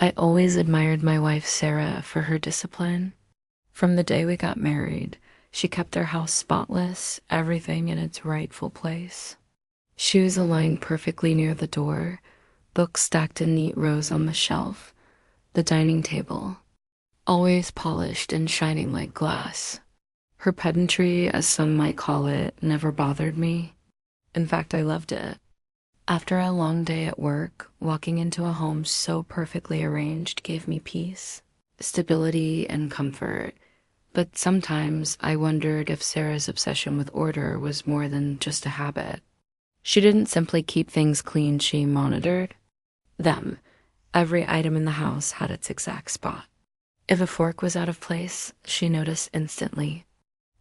I always admired my wife Sarah for her discipline. From the day we got married, she kept our house spotless, everything in its rightful place. Shoes aligned perfectly near the door, books stacked in neat rows on the shelf, the dining table, always polished and shining like glass. Her pedantry, as some might call it, never bothered me. In fact, I loved it. After a long day at work, walking into a home so perfectly arranged gave me peace, stability, and comfort. But sometimes I wondered if Sarah's obsession with order was more than just a habit. She didn't simply keep things clean, she monitored them. Every item in the house had its exact spot. If a fork was out of place, she noticed instantly.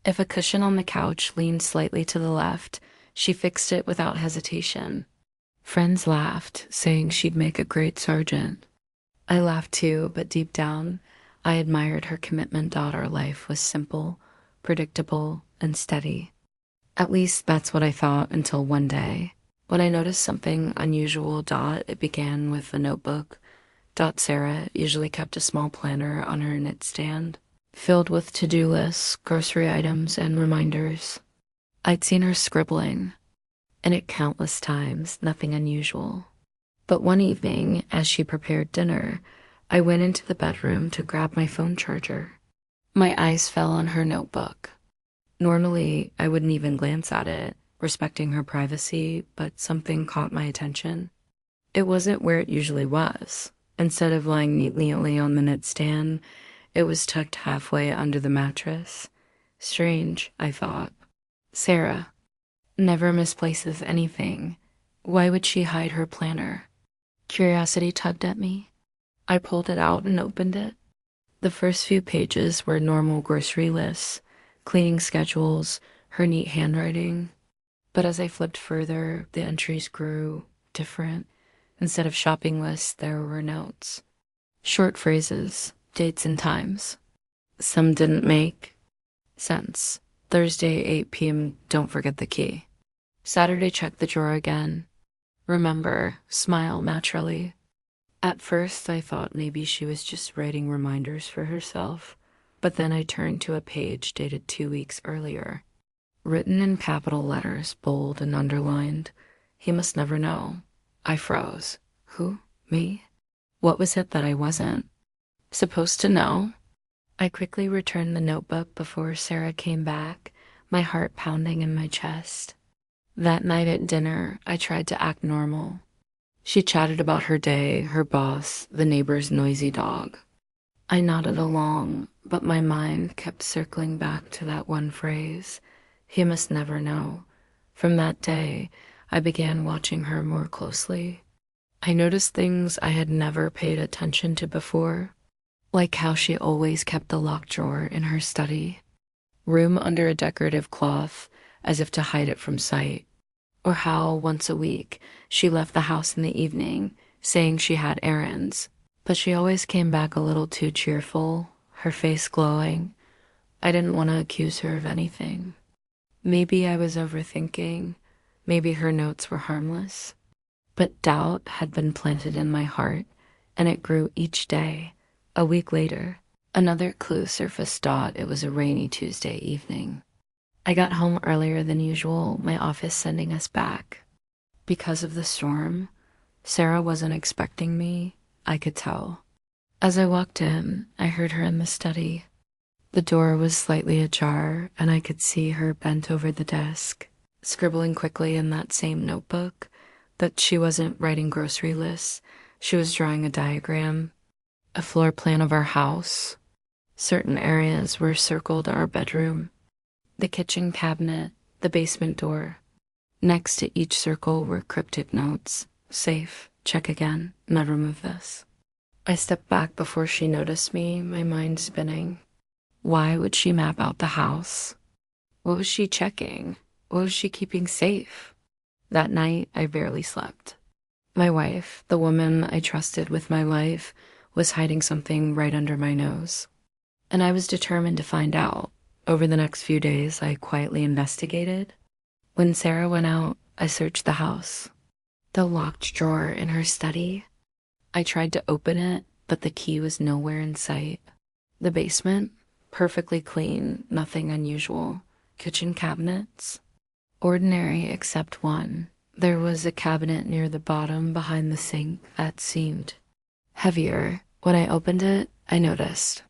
If a cushion on the couch leaned slightly to the left, she fixed it without hesitation. Friends laughed, saying she'd make a great sergeant. I laughed too, but deep down, I admired her commitment. Daughter life was simple, predictable, and steady. At least that's what I thought until one day, when I noticed something unusual. It began with a notebook. Sarah usually kept a small planner on her nightstand, filled with to-do lists, grocery items, and reminders. I'd seen her scribbling, and it countless times, nothing unusual. But one evening, as she prepared dinner, I went into the bedroom to grab my phone charger. My eyes fell on her notebook. Normally, I wouldn't even glance at it, respecting her privacy, but something caught my attention. It wasn't where it usually was. Instead of lying neatly on the nightstand, it was tucked halfway under the mattress. Strange, I thought. Sarah never misplaces anything. Why would she hide her planner? Curiosity tugged at me. I pulled it out and opened it. The first few pages were normal grocery lists, cleaning schedules, her neat handwriting. But as I flipped further, the entries grew different. Instead of shopping lists, there were notes. Short phrases, dates and times. Some didn't make sense. Thursday, 8 p.m., don't forget the key. Saturday, check the drawer again. Remember, smile naturally. At first, I thought maybe she was just writing reminders for herself, but then I turned to a page dated 2 weeks earlier. Written in capital letters, bold and underlined. He must never know. I froze. Who? Me? What was it that I wasn't supposed to know? I quickly returned the notebook before Sarah came back, my heart pounding in my chest. That night at dinner, I tried to act normal. She chatted about her day, her boss, the neighbor's noisy dog. I nodded along, but my mind kept circling back to that one phrase. He must never know. From that day, I began watching her more closely. I noticed things I had never paid attention to before, like how she always kept the locked drawer in her study, room under a decorative cloth as if to hide it from sight, or how once a week she left the house in the evening saying she had errands, but she always came back a little too cheerful, her face glowing. I didn't want to accuse her of anything. Maybe I was overthinking. Maybe her notes were harmless, but doubt had been planted in my heart, and it grew each day. A week later, another clue surfaced. It was a rainy Tuesday evening. I got home earlier than usual, my office sending us back. Because of the storm, Sarah wasn't expecting me, I could tell. As I walked in, I heard her in the study. The door was slightly ajar, and I could see her bent over the desk, scribbling quickly in that same notebook. That she wasn't writing grocery lists. She was drawing a diagram, a floor plan of our house. Certain areas were circled our bedroom, the kitchen cabinet, the basement door. Next to each circle were cryptic notes. Safe, check again, never move this. I stepped back before she noticed me, my mind spinning. Why would she map out the house? What was she checking? What was she keeping safe? That night, I barely slept. My wife, the woman I trusted with my life, was hiding something right under my nose. And I was determined to find out. Over the next few days, I quietly investigated. When Sarah went out, I searched the house. The locked drawer in her study. I tried to open it, but the key was nowhere in sight. The basement, perfectly clean, nothing unusual. Kitchen cabinets, ordinary except one. There was a cabinet near the bottom behind the sink that seemed heavier. When I opened it, I noticed.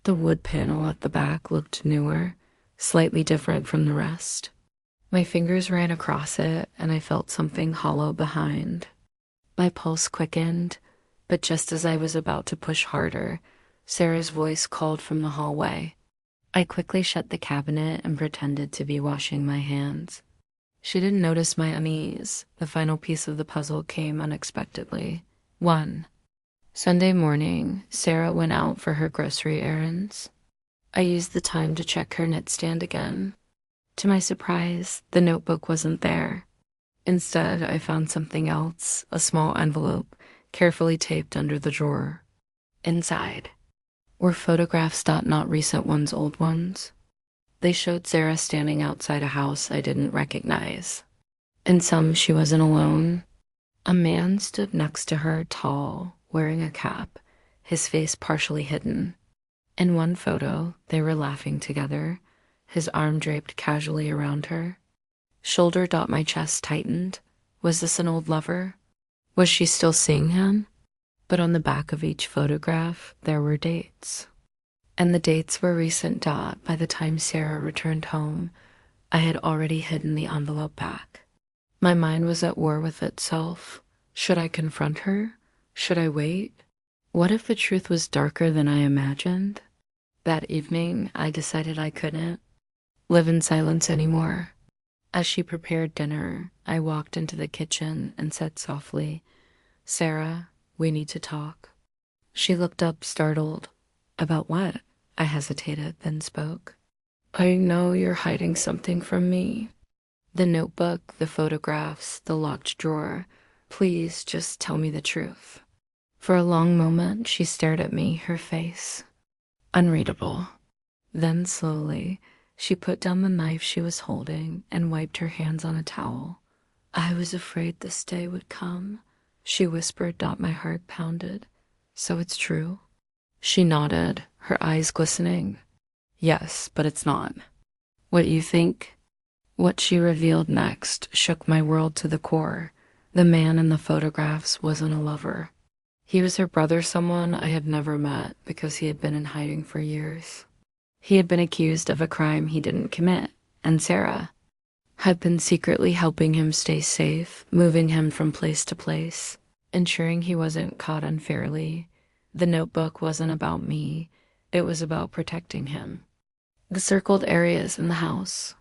The wood panel at the back looked newer, slightly different from the rest. My fingers ran across it, and I felt something hollow behind. My pulse quickened, but just as I was about to push harder, Sarah's voice called from the hallway. I quickly shut the cabinet and pretended to be washing my hands. She didn't notice my unease. The final piece of the puzzle came unexpectedly. 1. Sunday morning, Sarah went out for her grocery errands. I used the time to check her nightstand again. To my surprise, the notebook wasn't there. Instead, I found something else, a small envelope, carefully taped under the drawer. Inside were photographs, not recent ones, old ones. They showed Sarah standing outside a house I didn't recognize. In some, she wasn't alone. A man stood next to her, tall, wearing a cap, his face partially hidden. In one photo, they were laughing together, his arm draped casually around her. Shoulder. My chest tightened. Was this an old lover? Was she still seeing him? But on the back of each photograph, there were dates. And the dates were recent. By the time Sarah returned home, I had already hidden the envelope back. My mind was at war with itself. Should I confront her? Should I wait? What if the truth was darker than I imagined? That evening, I decided I couldn't live in silence anymore. As she prepared dinner, I walked into the kitchen and said softly, "Sarah, we need to talk." She looked up, startled. "About what?" I hesitated, then spoke. "I know you're hiding something from me. The notebook, the photographs, the locked drawer. Please just tell me the truth." For a long moment, she stared at me, her face unreadable. Then slowly, she put down the knife she was holding and wiped her hands on a towel. "I was afraid this day would come," she whispered. My heart pounded. "So it's true?" She nodded, her eyes glistening. "Yes, but it's not what you think." What she revealed next shook my world to the core. The man in the photographs wasn't a lover. He was her brother, someone I had never met because he had been in hiding for years. He had been accused of a crime he didn't commit, and Sarah had been secretly helping him stay safe, moving him from place to place, ensuring he wasn't caught unfairly. The notebook wasn't about me. It was about protecting him. The circled areas in the house,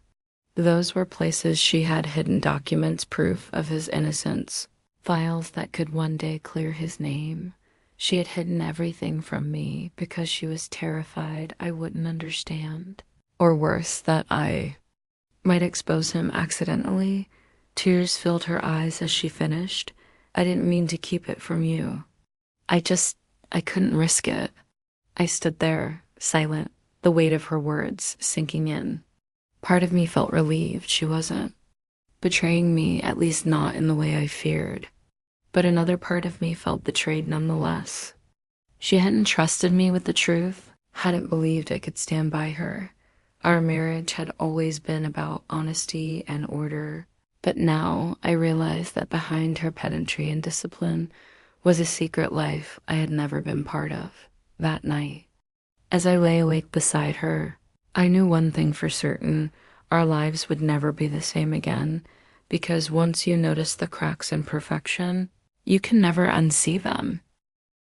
those were places she had hidden documents, proof of his innocence, files that could one day clear his name. She had hidden everything from me because she was terrified I wouldn't understand. Or worse, that I might expose him accidentally. Tears filled her eyes as she finished. "I didn't mean to keep it from you. I couldn't risk it." I stood there, silent, the weight of her words sinking in. Part of me felt relieved she wasn't betraying me, at least not in the way I feared. But another part of me felt betrayed nonetheless. She hadn't trusted me with the truth, hadn't believed I could stand by her. Our marriage had always been about honesty and order, but now I realized that behind her pedantry and discipline was a secret life I had never been part of. That night, as I lay awake beside her, I knew one thing for certain: our lives would never be the same again, because once you notice the cracks in perfection, you can never unsee them.